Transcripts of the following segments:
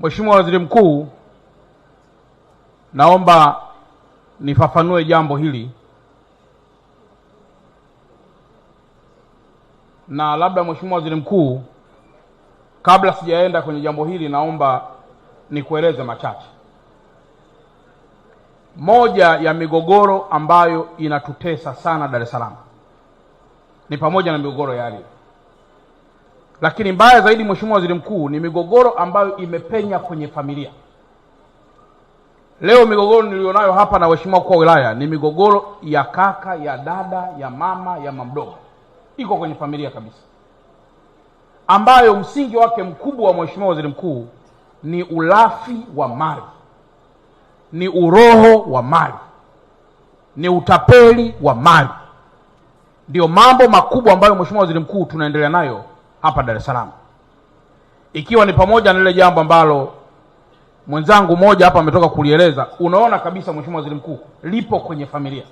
Mheshimiwa Waziri Mkuu, naomba nifafanue jambo hili, na labda Mheshimiwa Waziri Mkuu, kabla sijaenda kwenye jambo hili, naomba nikueleze machache. Moja ya migogoro ambayo inatutesa sana Dar es Salaam ni pamoja na migogoro ya ardhi. Lakini mbaya zaidi, Mheshimiwa Waziri Mkuu, ni migogoro ambayo imepenya kwenye familia. Leo migogoro nilionayo hapa na Mheshimiwa Mkuu wa Wilaya ni migogoro ya kaka, ya dada, ya mama, ya mamdogo. Iko kwenye familia kabisa, ambayo msingi wake mkubwa wa Mheshimiwa Waziri Mkuu ni ulafi wa mali, ni uroho wa mali, ni utapeli wa mali. Ndio mambo makubwa ambayo Mheshimiwa Waziri Mkuu tunaendelea nayo hapa Dar es Salaam, ikiwa ni pamoja na lile jambo ambalo mwenzangu mmoja hapa ametoka kulieleza. Unaona kabisa Mheshimiwa Waziri Mkuu, lipo kwenye familia.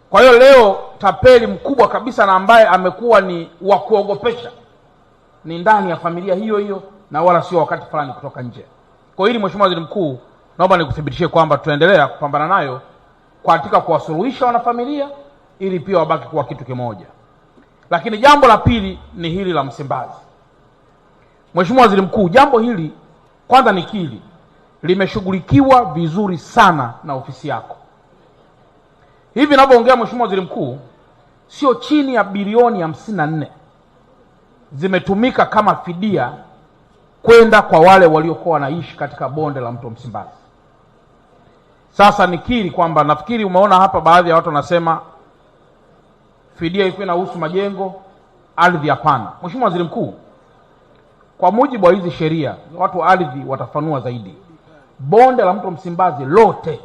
Kwa hiyo leo tapeli mkubwa kabisa na ambaye amekuwa ni wa kuogopesha ni ndani ya familia hiyo hiyo, na wala sio wakati fulani kutoka nje. Kwa hili Mheshimiwa Waziri Mkuu, naomba nikuthibitishie kwamba tutaendelea kupambana nayo katika kuwasuluhisha wanafamilia ili pia wabaki kuwa kitu kimoja. Lakini jambo la pili ni hili la Msimbazi. Mheshimiwa Waziri Mkuu, jambo hili kwanza nikiri limeshughulikiwa vizuri sana na ofisi yako. Hivi ninavyoongea Mheshimiwa Waziri Mkuu, sio chini ya bilioni 54 zimetumika kama fidia kwenda kwa wale waliokuwa wanaishi katika bonde la mto Msimbazi. Sasa nikiri kwamba nafikiri umeona hapa baadhi ya watu wanasema fidia ilikuwa inahusu majengo, ardhi. Hapana. Mheshimiwa Waziri Mkuu, kwa mujibu wa hizi sheria, watu wa ardhi watafanua zaidi, bonde la mto Msimbazi lote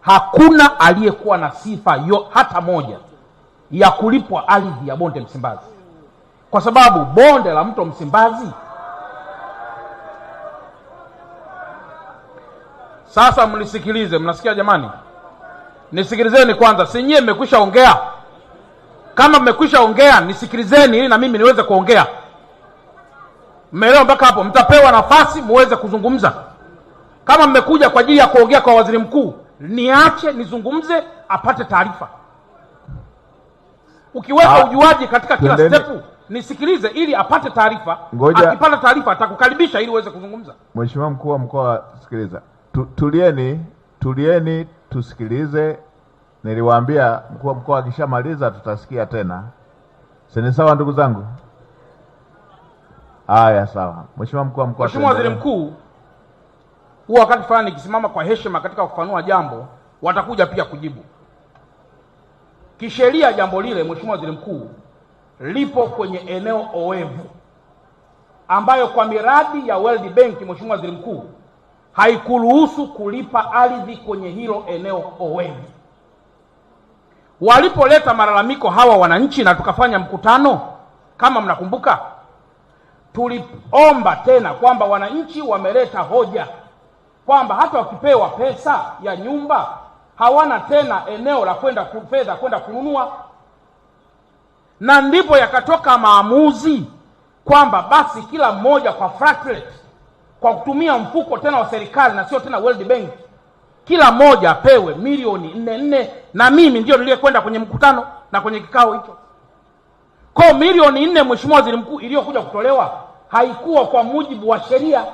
hakuna aliyekuwa na sifa hata moja ya kulipwa ardhi ya bonde Msimbazi, kwa sababu bonde la mto Msimbazi. Sasa mnisikilize, mnasikia jamani? Nisikilizeni kwanza, si nyie mmekwisha ongea? Kama mmekwisha ongea nisikilizeni ili na mimi niweze kuongea. Mmeelewa mpaka hapo? Mtapewa nafasi muweze kuzungumza. Kama mmekuja kwa ajili ya kuongea kwa Waziri Mkuu, niache nizungumze apate taarifa. Ukiweka ujuaji katika kila stepu, nisikilize ili apate taarifa. Akipata taarifa atakukaribisha ili uweze kuzungumza. Mheshimiwa Mkuu wa Mkoa, sikiliza. Tulieni tusikilize. Niliwaambia Mkuu wa Mkoa akishamaliza tutasikia tena. Si sawa ndugu zangu? Haya, sawa. Mheshimiwa Mkuu wa Mkoa. Mheshimiwa Waziri Mkuu, huwa wakati fulani nikisimama kwa heshima katika kufanua jambo, watakuja pia kujibu. Kisheria jambo lile Mheshimiwa Waziri Mkuu lipo kwenye eneo oevu, ambayo kwa miradi ya World Bank Mheshimiwa Waziri Mkuu haikuruhusu kulipa ardhi kwenye hilo eneo oevu. Walipoleta malalamiko hawa wananchi na tukafanya mkutano, kama mnakumbuka, tuliomba tena kwamba wananchi wameleta hoja kwamba hata wakipewa pesa ya nyumba hawana tena eneo la kwenda kununua, na ndipo yakatoka maamuzi kwamba basi kila mmoja kwa flat rate, kwa kutumia mfuko tena wa serikali na sio tena World Bank, kila mmoja apewe milioni 4 na mimi ndio niliyekwenda kwenye mkutano na kwenye kikao hicho. Kwa milioni 4 Mheshimiwa Waziri Mkuu iliyokuja kutolewa haikuwa kwa mujibu wa sheria.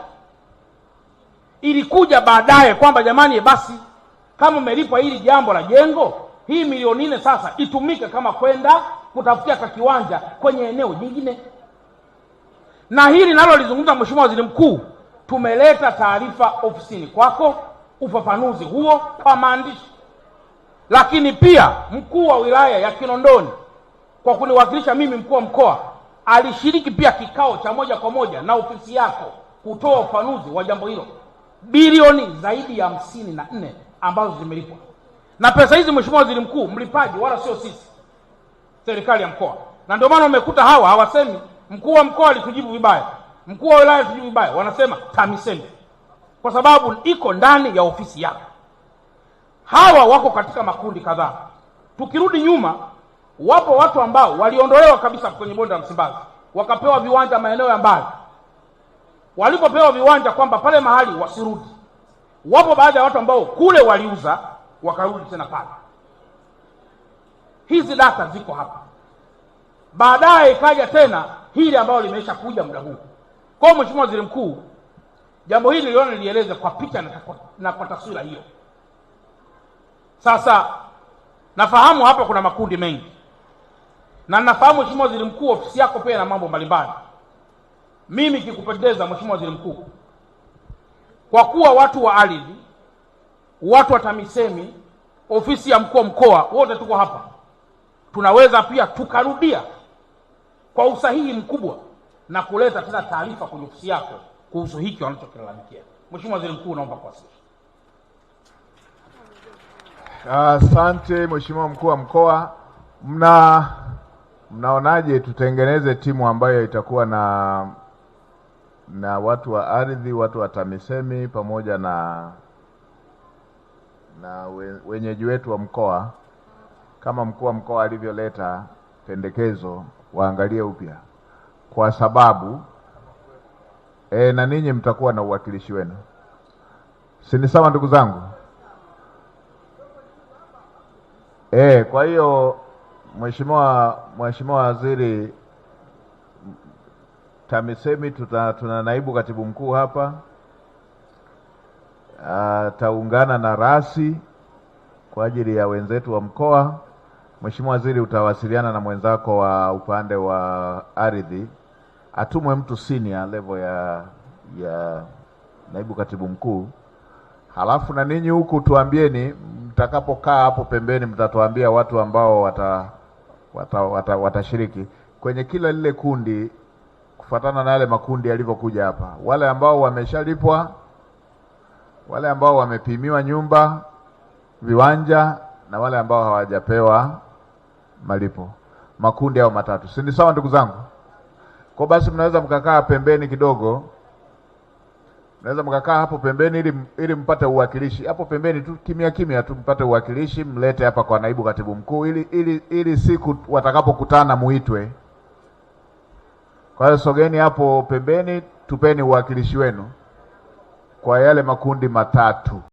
Ilikuja baadaye kwamba jamani, basi kama umelipwa hili jambo la jengo, hii milioni 4 sasa itumike kama kwenda kutafutia kwa kiwanja kwenye eneo jingine. Na hili nalo lizungumza Mheshimiwa Waziri Mkuu, tumeleta taarifa ofisini kwako, ufafanuzi huo kwa maandishi. Lakini pia mkuu wa wilaya ya Kinondoni kwa kuniwakilisha mimi mkuu wa mkoa alishiriki pia kikao cha moja kwa moja na ofisi yako kutoa ufafanuzi wa jambo hilo. Bilioni zaidi ya 54 ambazo zimelipwa. Na pesa hizi Mheshimiwa Waziri Mkuu, mlipaji wala sio sisi, serikali ya mkoa. Na ndio maana umekuta hawa hawasemi mkuu wa mkoa alitujibu vibaya, mkuu wa wilaya alitujibu vibaya, wanasema TAMISEMI, kwa sababu iko ndani ya ofisi yako. Hawa wako katika makundi kadhaa. Tukirudi nyuma, wapo watu ambao waliondolewa kabisa kwenye bonde la Msimbazi, wakapewa viwanja maeneo ya mbali. walipopewa viwanja kwamba pale mahali wasirudi. Wapo baadhi ya watu ambao kule waliuza wakarudi tena pale. Hizi data ziko hapa. Baadaye ikaja tena hili ambalo limeisha kuja muda huu. Kwa Mheshimiwa Waziri Mkuu, jambo hili niliona nilieleze kwa picha na kwa taswira hiyo. Sasa nafahamu hapa kuna makundi mengi, na nafahamu Mheshimiwa Waziri Mkuu ofisi yako pia na mambo mbalimbali. Mimi kikupendeza Mheshimiwa Waziri Mkuu, kwa kuwa watu wa ardhi, watu wa TAMISEMI, ofisi ya mkuu wa mkoa, wote tuko hapa, tunaweza pia tukarudia kwa usahihi mkubwa na kuleta tena taarifa kwenye ofisi yako kuhusu hiki wanachokilalamikia. Mheshimiwa Waziri Mkuu, naomba kuwasilisha. Asante Mheshimiwa mkuu wa mkoa. Mnaonaje tutengeneze timu ambayo itakuwa na watu wa ardhi, watu wa TAMISEMI pamoja na wenyeji wetu wa mkoa, kama mkuu wa mkoa alivyoleta pendekezo, waangalie upya, kwa sababu na ninyi mtakuwa na uwakilishi wenu. Si ni sawa ndugu zangu? Kwa hiyo Mheshimiwa Waziri, TAMISEMI tuna naibu katibu mkuu hapa, taungana na rasi kwa ajili ya wenzetu wa mkoa. Mheshimiwa Waziri, utawasiliana na mwenzako wa upande wa ardhi, atumwe mtu senior level ya naibu katibu mkuu. Halafu na ninyi huku tuambieni, mtakapokaa hapo pembeni mtatuambia watu ambao watashiriki kwenye kila lile kundi kufuatana na yale makundi yalivyokuja hapa. Wale ambao wameshalipwa, wale ambao wamepimiwa nyumba, viwanja, na wale ambao hawajapewa malipo. Makundi hao matatu. Si ni sawa ndugu zangu? Kwa basi mnaweza mkakaa pembeni kidogo. Mnaweza mkakaa hapo pembeni ili mpate uwakilishi. Hapo pembeni tu kimya tu mpate uwakilishi, mlete hapa kwa naibu katibu mkuu ili siku watakapokutana muitwe. Kwa hiyo sogeni hapo pembeni, tupeni uwakilishi wenu kwa yale makundi matatu.